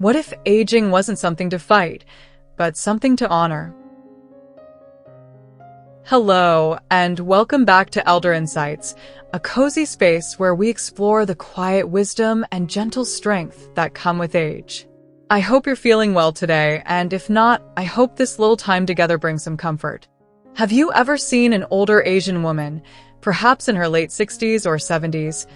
What if aging wasn't something to fight, but something to honor? Hello, and welcome back to Elder Insights, a cozy space where we explore the quiet wisdom and gentle strength that come with age. I hope you're feeling well today, and if not, I hope this little time together brings some comfort. Have you ever seen an older Asian woman, perhaps in her late 60s or 70s,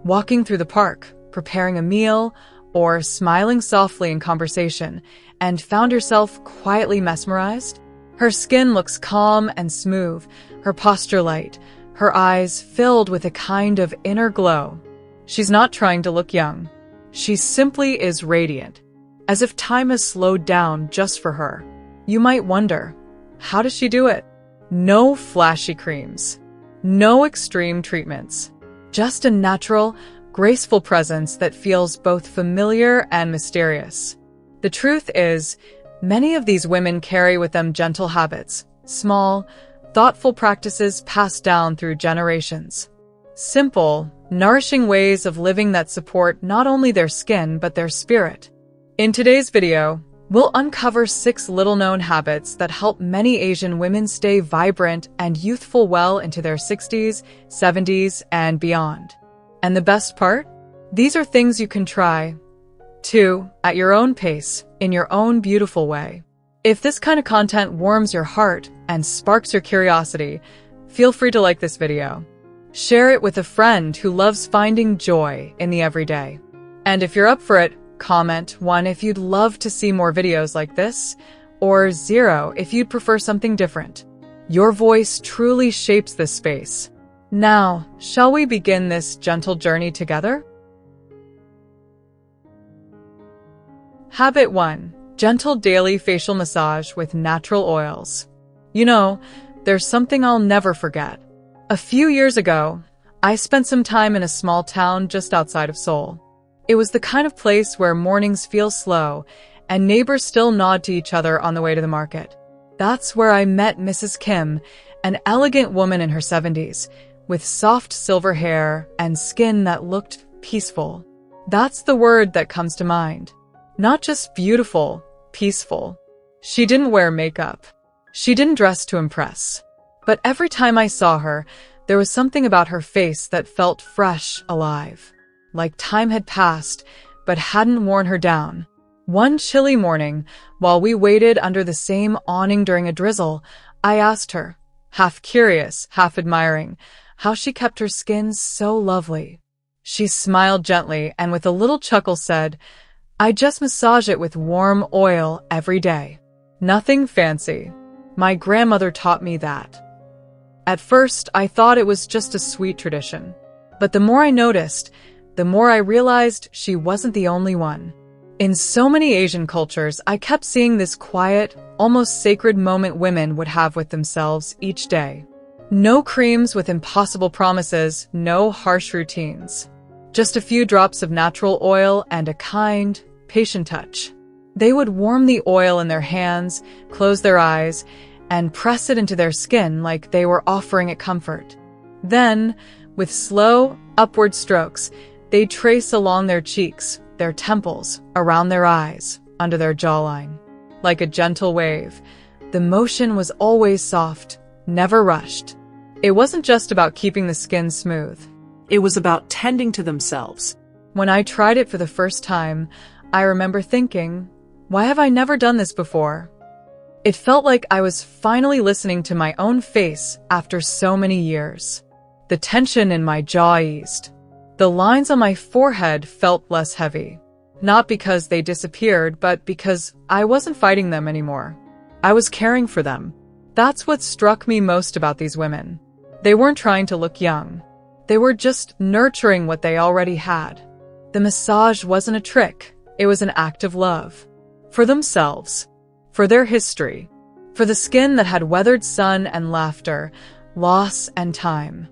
walking through the park, preparing a meal, or smiling softly in conversation, and found yourself quietly mesmerized? Her skin looks calm and smooth, her posture light, her eyes filled with a kind of inner glow. She's not trying to look young. She simply is radiant, as if time has slowed down just for her. You might wonder, how does she do it? No flashy creams, no extreme treatments, just a natural, graceful presence that feels both familiar and mysterious. The truth is, many of these women carry with them gentle habits, small, thoughtful practices passed down through generations. Simple, nourishing ways of living that support not only their skin but their spirit. In today's video, we'll uncover 6 little-known habits that help many Asian women stay vibrant and youthful well into their 60s, 70s, and beyond. And the best part? These are things you can try, too, at your own pace, in your own beautiful way. If this kind of content warms your heart and sparks your curiosity, feel free to like this video. Share it with a friend who loves finding joy in the everyday. And if you're up for it, comment 1 if you'd love to see more videos like this, or 0 if you'd prefer something different. Your voice truly shapes this space. Now, shall we begin this gentle journey together? Habit 1. Gentle daily facial massage with natural oils. You know, there's something I'll never forget. A few years ago, I spent some time in a small town just outside of Seoul. It was the kind of place where mornings feel slow and neighbors still nod to each other on the way to the market. That's where I met Mrs. Kim, an elegant woman in her 70s, with soft silver hair and skin that looked peaceful. That's the word that comes to mind. Not just beautiful, peaceful. She didn't wear makeup. She didn't dress to impress. But every time I saw her, there was something about her face that felt fresh, alive. Like time had passed, but hadn't worn her down. One chilly morning, while we waited under the same awning during a drizzle, I asked her, half curious, half admiring, how she kept her skin so lovely. She smiled gently and with a little chuckle said, "I just massage it with warm oil every day. Nothing fancy. My grandmother taught me that." At first, I thought it was just a sweet tradition. But the more I noticed, the more I realized she wasn't the only one. In so many Asian cultures, I kept seeing this quiet, almost sacred moment women would have with themselves each day. No creams with impossible promises, no harsh routines. Just a few drops of natural oil and a kind, patient touch. They would warm the oil in their hands, close their eyes, and press it into their skin like they were offering it comfort. Then, with slow, upward strokes, they'd trace along their cheeks, their temples, around their eyes, under their jawline. Like a gentle wave, the motion was always soft, never rushed. It wasn't just about keeping the skin smooth. It was about tending to themselves. When I tried it for the first time, I remember thinking, why have I never done this before? It felt like I was finally listening to my own face after so many years. The tension in my jaw eased. The lines on my forehead felt less heavy. Not because they disappeared, but because I wasn't fighting them anymore. I was caring for them. That's what struck me most about these women. They weren't trying to look young. They were just nurturing what they already had. The massage wasn't a trick. It was an act of love. For themselves. For their history. For the skin that had weathered sun and laughter, loss and time.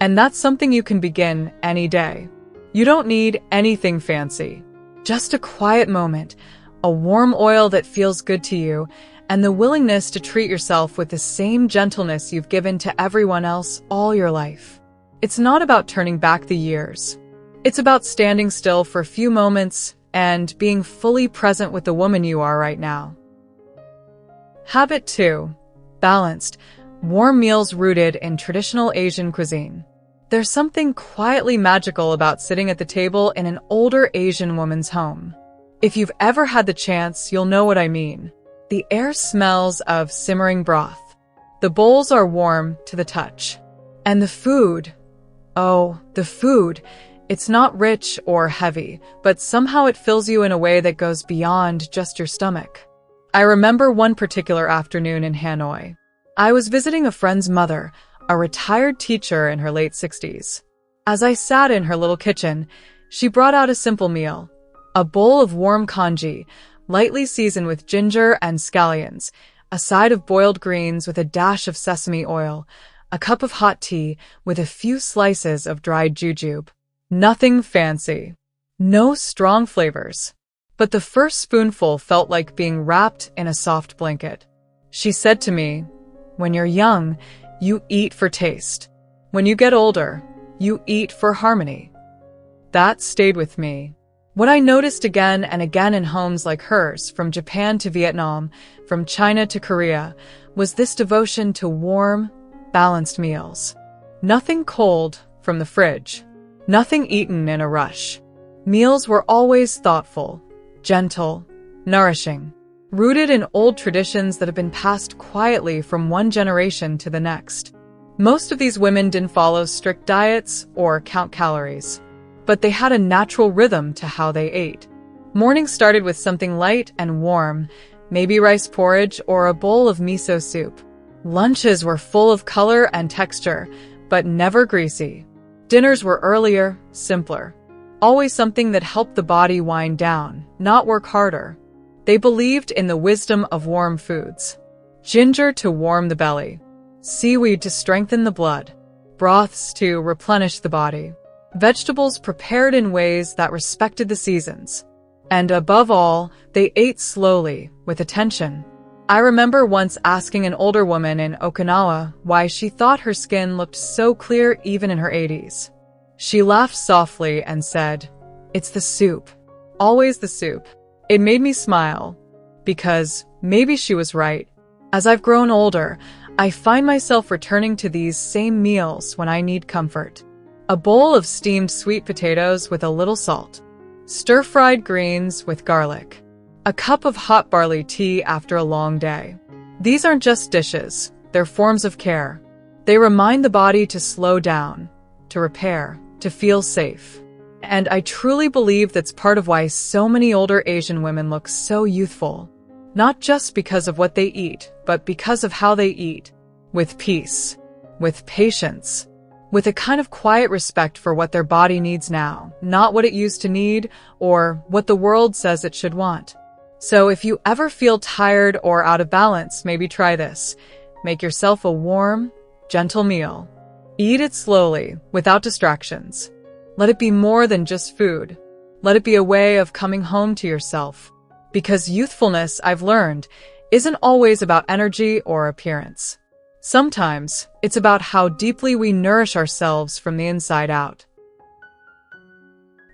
And that's something you can begin any day. You don't need anything fancy. Just a quiet moment, a warm oil that feels good to you, and the willingness to treat yourself with the same gentleness you've given to everyone else all your life. It's not about turning back the years. It's about standing still for a few moments and being fully present with the woman you are right now. Habit 2. Balanced, warm meals rooted in traditional Asian cuisine. There's something quietly magical about sitting at the table in an older Asian woman's home. If you've ever had the chance, you'll know what I mean. The air smells of simmering broth. The bowls are warm to the touch. And the food, it's not rich or heavy, but somehow it fills you in a way that goes beyond just your stomach. I remember one particular afternoon in Hanoi. I was visiting a friend's mother, a retired teacher in her late 60s. As I sat in her little kitchen, she brought out a simple meal, a bowl of warm congee, lightly seasoned with ginger and scallions, a side of boiled greens with a dash of sesame oil, a cup of hot tea with a few slices of dried jujube. Nothing fancy. No strong flavors. But the first spoonful felt like being wrapped in a soft blanket. She said to me, "When you're young, you eat for taste. When you get older, you eat for harmony." That stayed with me. What I noticed again and again in homes like hers, from Japan to Vietnam, from China to Korea, was this devotion to warm, balanced meals. Nothing cold from the fridge. Nothing eaten in a rush. Meals were always thoughtful, gentle, nourishing, rooted in old traditions that have been passed quietly from one generation to the next. Most of these women didn't follow strict diets or count calories, but they had a natural rhythm to how they ate. Mornings started with something light and warm, maybe rice porridge or a bowl of miso soup. Lunches were full of color and texture, but never greasy. Dinners were earlier, simpler. Always something that helped the body wind down, not work harder. They believed in the wisdom of warm foods. Ginger to warm the belly. Seaweed to strengthen the blood. Broths to replenish the body. Vegetables prepared in ways that respected the seasons. And above all, they ate slowly, with attention. I remember once asking an older woman in Okinawa why she thought her skin looked so clear even in her 80s. She laughed softly and said, "It's the soup. Always the soup." It made me smile, because maybe she was right. As I've grown older, I find myself returning to these same meals when I need comfort. A bowl of steamed sweet potatoes with a little salt. Stir-fried greens with garlic. A cup of hot barley tea after a long day. These aren't just dishes, they're forms of care. They remind the body to slow down, to repair, to feel safe. And I truly believe that's part of why so many older Asian women look so youthful. Not just because of what they eat, but because of how they eat. With peace, with patience, with a kind of quiet respect for what their body needs now, not what it used to need or what the world says it should want. So if you ever feel tired or out of balance, maybe try this. Make yourself a warm, gentle meal. Eat it slowly, without distractions. Let it be more than just food. Let it be a way of coming home to yourself. Because youthfulness, I've learned, isn't always about energy or appearance. Sometimes, it's about how deeply we nourish ourselves from the inside out.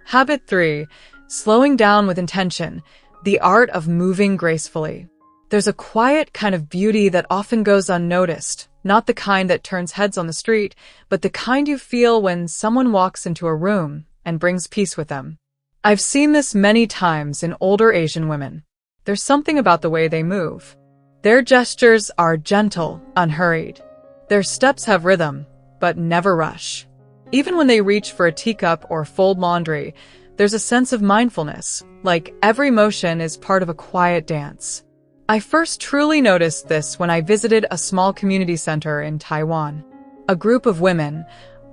Habit 3. Slowing down with intention. The art of moving gracefully. There's a quiet kind of beauty that often goes unnoticed, not the kind that turns heads on the street, but the kind you feel when someone walks into a room and brings peace with them. I've seen this many times in older Asian women. There's something about the way they move. Their gestures are gentle, unhurried. Their steps have rhythm, but never rush. Even when they reach for a teacup or fold laundry, there's a sense of mindfulness, like every motion is part of a quiet dance. I first truly noticed this when I visited a small community center in Taiwan. A group of women,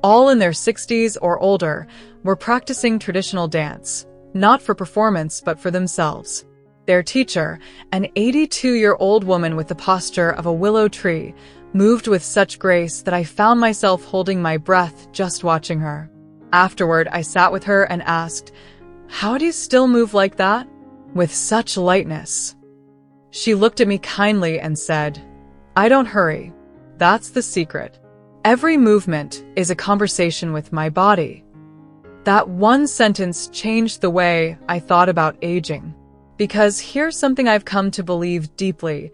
all in their 60s or older, were practicing traditional dance, not for performance but for themselves. Their teacher, an 82-year-old woman with the posture of a willow tree, moved with such grace that I found myself holding my breath just watching her. Afterward, I sat with her and asked, "How do you still move like that? With such lightness?" She looked at me kindly and said, "I don't hurry. That's the secret. Every movement is a conversation with my body." That one sentence changed the way I thought about aging. Because here's something I've come to believe deeply.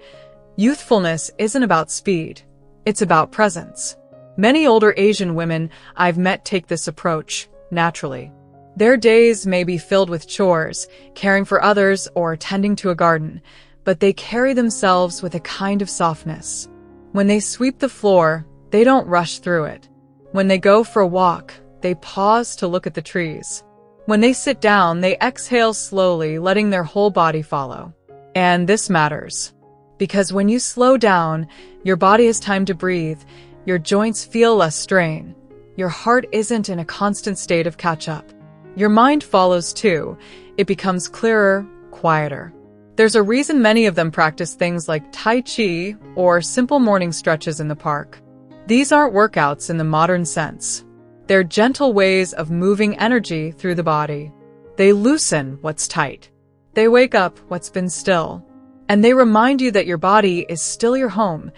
Youthfulness isn't about speed. It's about presence. Many older Asian women I've met take this approach naturally. Their days may be filled with chores, caring for others, or tending to a garden, but they carry themselves with a kind of softness. When they sweep the floor, they don't rush through it. When they go for a walk, they pause to look at the trees. When they sit down, they exhale slowly, letting their whole body follow. And this matters. Because when you slow down, your body has time to breathe, your joints feel less strain, your heart isn't in a constant state of catch-up. Your mind follows too. It becomes clearer, quieter. There's a reason many of them practice things like Tai Chi or simple morning stretches in the park. These aren't workouts in the modern sense. They're gentle ways of moving energy through the body. They loosen what's tight. They wake up what's been still. And they remind you that your body is still your home,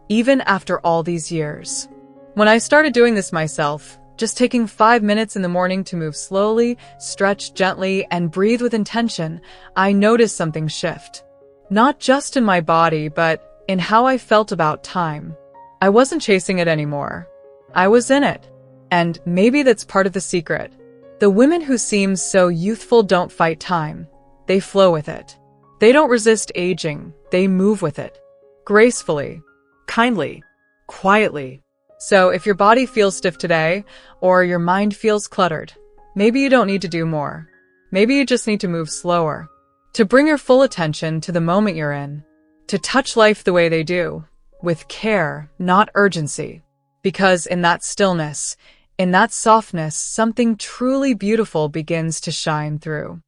even after all these years. When I started doing this myself, just taking 5 minutes in the morning to move slowly, stretch gently, and breathe with intention, I noticed something shift. Not just in my body, but in how I felt about time. I wasn't chasing it anymore. I was in it. And maybe that's part of the secret. The women who seem so youthful don't fight time. They flow with it. They don't resist aging. They move with it. Gracefully, kindly, quietly. So if your body feels stiff today, or your mind feels cluttered, maybe you don't need to do more. Maybe you just need to move slower. To bring your full attention to the moment you're in. To touch life the way they do. With care, not urgency. Because in that stillness, in that softness, something truly beautiful begins to shine through.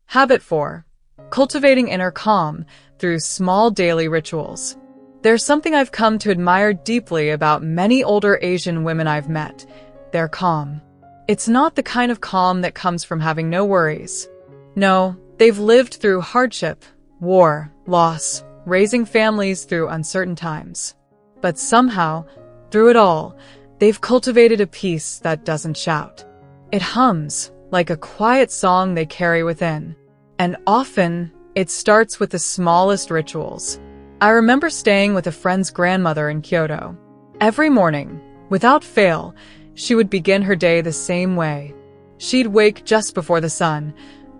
Habit 4. Cultivating inner calm through small daily rituals. There's something I've come to admire deeply about many older Asian women I've met. They're calm. It's not the kind of calm that comes from having no worries. No, they've lived through hardship, war, loss, raising families through uncertain times. But somehow, through it all, they've cultivated a peace that doesn't shout. It hums, like a quiet song they carry within. And often, it starts with the smallest rituals. I remember staying with a friend's grandmother in Kyoto. Every morning, without fail, she would begin her day the same way. She'd wake just before the sun,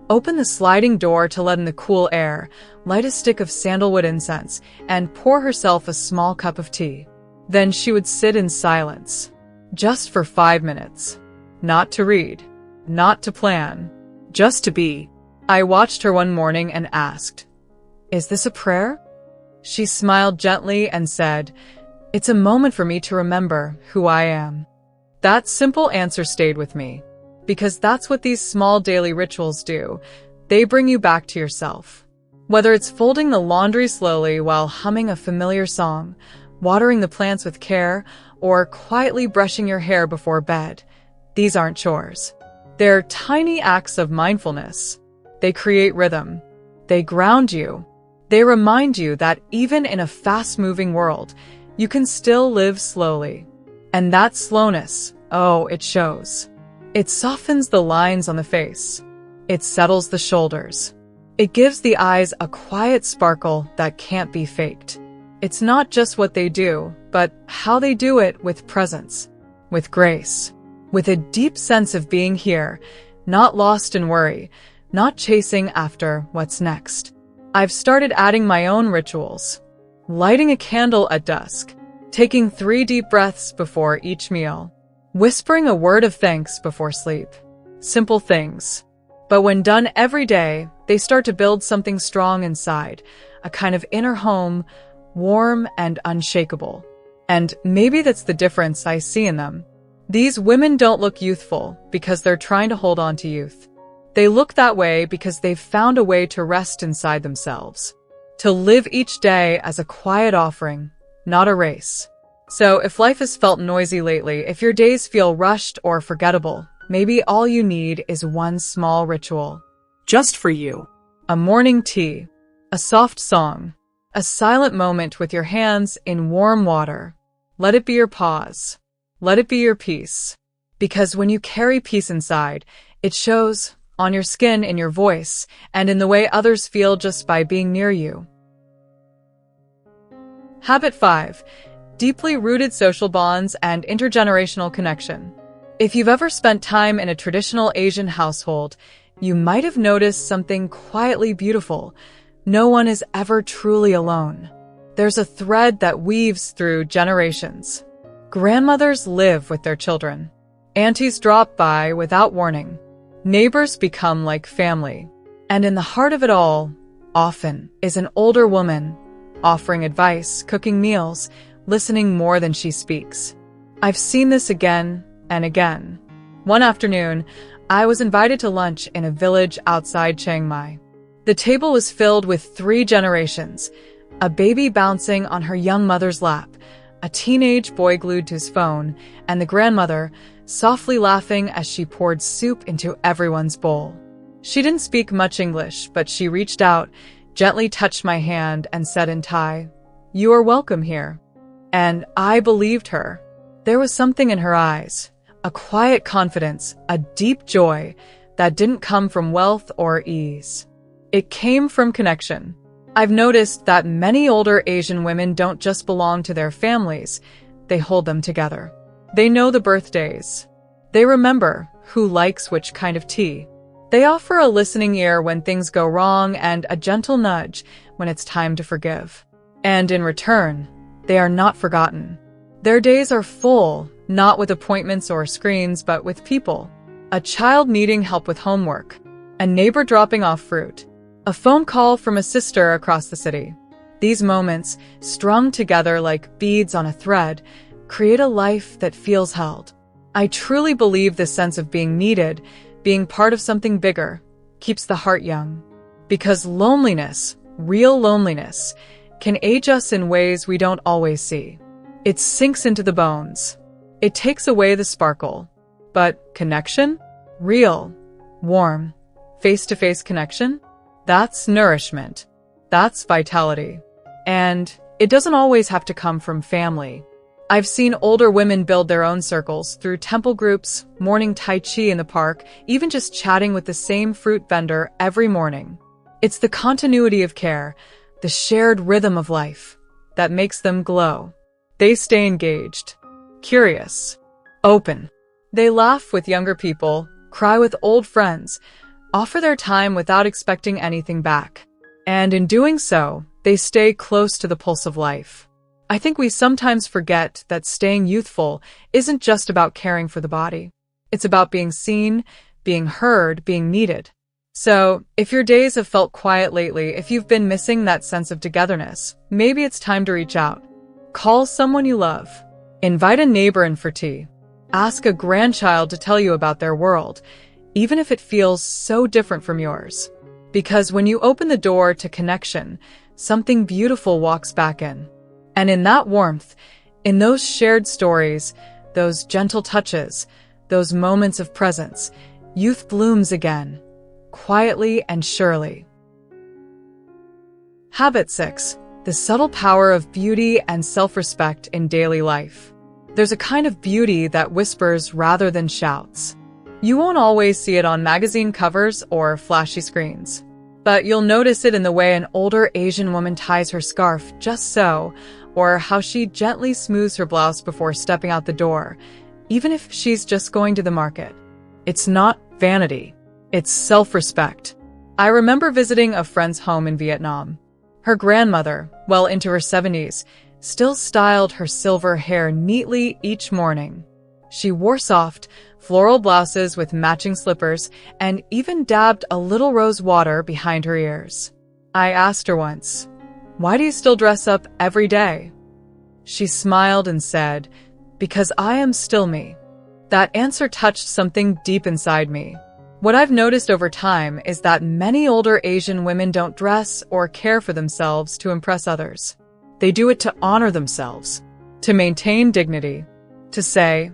open the sliding door to let in the cool air, light a stick of sandalwood incense, and pour herself a small cup of tea. Then she would sit in silence, just for 5 minutes. Not to read, not to plan, just to be. I watched her one morning and asked, "Is this a prayer?" She smiled gently and said, "It's a moment for me to remember who I am." That simple answer stayed with me, because that's what these small daily rituals do. They bring you back to yourself. Whether it's folding the laundry slowly while humming a familiar song, watering the plants with care, or quietly brushing your hair before bed, these aren't chores. They're tiny acts of mindfulness. They create rhythm. They ground you. They remind you that even in a fast-moving world, you can still live slowly. And that slowness, oh, it shows. It softens the lines on the face. It settles the shoulders. It gives the eyes a quiet sparkle that can't be faked. It's not just what they do, but how they do it with presence, with grace, with a deep sense of being here, not lost in worry, not chasing after what's next. I've started adding my own rituals. Lighting a candle at dusk, taking 3 deep breaths before each meal, whispering a word of thanks before sleep. Simple things. But when done every day, they start to build something strong inside, a kind of inner home, warm and unshakable. And maybe that's the difference I see in them. These women don't look youthful because they're trying to hold on to youth. They look that way because they've found a way to rest inside themselves, to live each day as a quiet offering, not a race. So if life has felt noisy lately, if your days feel rushed or forgettable, maybe all you need is one small ritual. Just for you. A morning tea, a soft song, a silent moment with your hands in warm water. Let it be your pause. Let it be your peace. Because when you carry peace inside, it shows on your skin, in your voice, and in the way others feel just by being near you. Habit 5. Deeply rooted social bonds and intergenerational connection. If you've ever spent time in a traditional Asian household, you might have noticed something quietly beautiful. No one is ever truly alone. There's a thread that weaves through generations. Grandmothers live with their children. Aunties drop by without warning. Neighbors become like family. And in the heart of it all, often, is an older woman, offering advice, cooking meals, listening more than she speaks. I've seen this again and again. One afternoon, I was invited to lunch in a village outside Chiang Mai. The table was filled with 3 generations, a baby bouncing on her young mother's lap, a teenage boy glued to his phone, and the grandmother, softly laughing as she poured soup into everyone's bowl. She didn't speak much English, but she reached out, gently touched my hand, and said in Thai, "You are welcome here." And I believed her. There was something in her eyes, a quiet confidence, a deep joy that didn't come from wealth or ease. It came from connection. I've noticed that many older Asian women don't just belong to their families, they hold them together. They know the birthdays. They remember who likes which kind of tea. They offer a listening ear when things go wrong and a gentle nudge when it's time to forgive. And in return, they are not forgotten. Their days are full, not with appointments or screens, but with people. A child needing help with homework, a neighbor dropping off fruit, a phone call from a sister across the city. These moments, strung together like beads on a thread, create a life that feels held. I truly believe this sense of being needed, being part of something bigger, keeps the heart young. Because loneliness, real loneliness, can age us in ways we don't always see. It sinks into the bones. It takes away the sparkle. But connection? Real, warm, face-to-face connection? That's nourishment. That's vitality. And it doesn't always have to come from family. I've seen older women build their own circles through temple groups, morning Tai Chi in the park, even just chatting with the same fruit vendor every morning. It's the continuity of care, the shared rhythm of life, that makes them glow. They stay engaged, curious, open. They laugh with younger people, cry with old friends, offer their time without expecting anything back. And in doing so, they stay close to the pulse of life. I think we sometimes forget that staying youthful isn't just about caring for the body. It's about being seen, being heard, being needed. So, if your days have felt quiet lately, if you've been missing that sense of togetherness, maybe it's time to reach out. Call someone you love. Invite a neighbor in for tea. Ask a grandchild to tell you about their world, even if it feels so different from yours. Because when you open the door to connection, something beautiful walks back in. And in that warmth, in those shared stories, those gentle touches, those moments of presence, youth blooms again, quietly and surely. Habit 6. The subtle power of beauty and self-respect in daily life. There's a kind of beauty that whispers rather than shouts. You won't always see it on magazine covers or flashy screens, but you'll notice it in the way an older Asian woman ties her scarf just so, or how she gently smooths her blouse before stepping out the door, even if she's just going to the market. It's not vanity. It's self-respect. I remember visiting a friend's home in Vietnam. Her grandmother, well into her 70s, still styled her silver hair neatly each morning. She wore soft, floral blouses with matching slippers and even dabbed a little rose water behind her ears. I asked her once, "Why do you still dress up every day?" She smiled and said, "Because I am still me." That answer touched something deep inside me. What I've noticed over time is that many older Asian women don't dress or care for themselves to impress others. They do it to honor themselves, to maintain dignity, to say,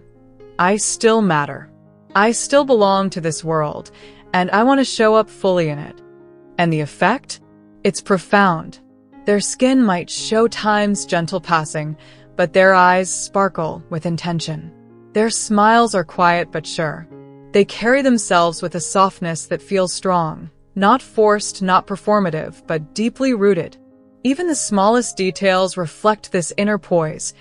"I still matter. I still belong to this world, and I want to show up fully in it." And the effect? It's profound. Their skin might show time's gentle passing, but their eyes sparkle with intention. Their smiles are quiet but sure. They carry themselves with a softness that feels strong, not forced, not performative, but deeply rooted. Even the smallest details reflect this inner poise.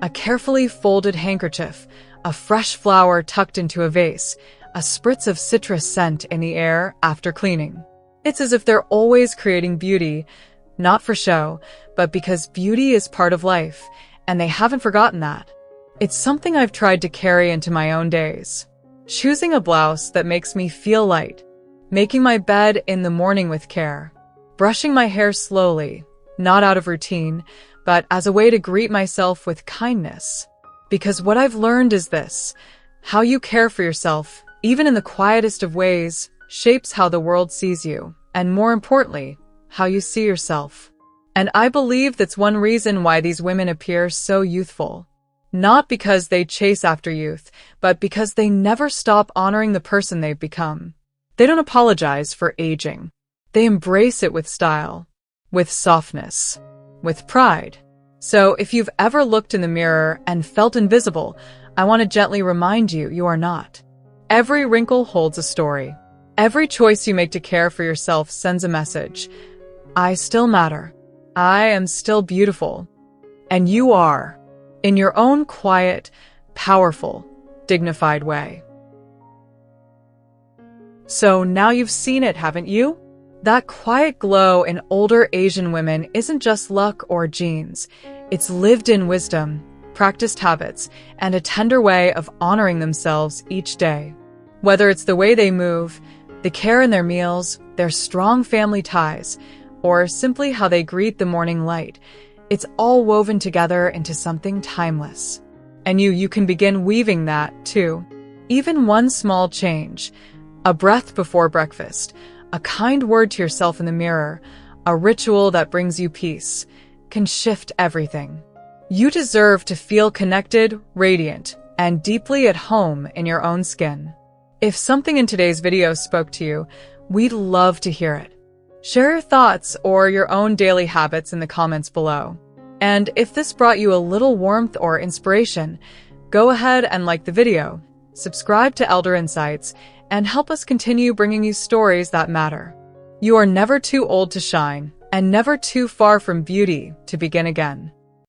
A carefully folded handkerchief, a fresh flower tucked into a vase, a spritz of citrus scent in the air after cleaning. It's as if they're always creating beauty, not for show, but because beauty is part of life, and they haven't forgotten that. It's something I've tried to carry into my own days. Choosing a blouse that makes me feel light, making my bed in the morning with care, brushing my hair slowly, not out of routine, but as a way to greet myself with kindness. Because what I've learned is this: how you care for yourself, even in the quietest of ways, shapes how the world sees you, and more importantly, how you see yourself. And I believe that's one reason why these women appear so youthful. Not because they chase after youth, but because they never stop honoring the person they've become. They don't apologize for aging. They embrace it with style, with softness, with pride. So if you've ever looked in the mirror and felt invisible, I want to gently remind you, you are not. Every wrinkle holds a story. Every choice you make to care for yourself sends a message. I still matter. I am still beautiful. And you are, in your own quiet, powerful, dignified way. So now you've seen it, haven't you? That quiet glow in older Asian women isn't just luck or genes. It's lived-in wisdom, practiced habits, and a tender way of honoring themselves each day. Whether it's the way they move, the care in their meals, their strong family ties, or simply how they greet the morning light, it's all woven together into something timeless. And you can begin weaving that, too. Even one small change, a breath before breakfast, a kind word to yourself in the mirror, a ritual that brings you peace, can shift everything. You deserve to feel connected, radiant, and deeply at home in your own skin. If something in today's video spoke to you, we'd love to hear it. Share your thoughts or your own daily habits in the comments below. And if this brought you a little warmth or inspiration, go ahead and like the video, subscribe to Elder Insights, and help us continue bringing you stories that matter. You are never too old to shine, and never too far from beauty to begin again.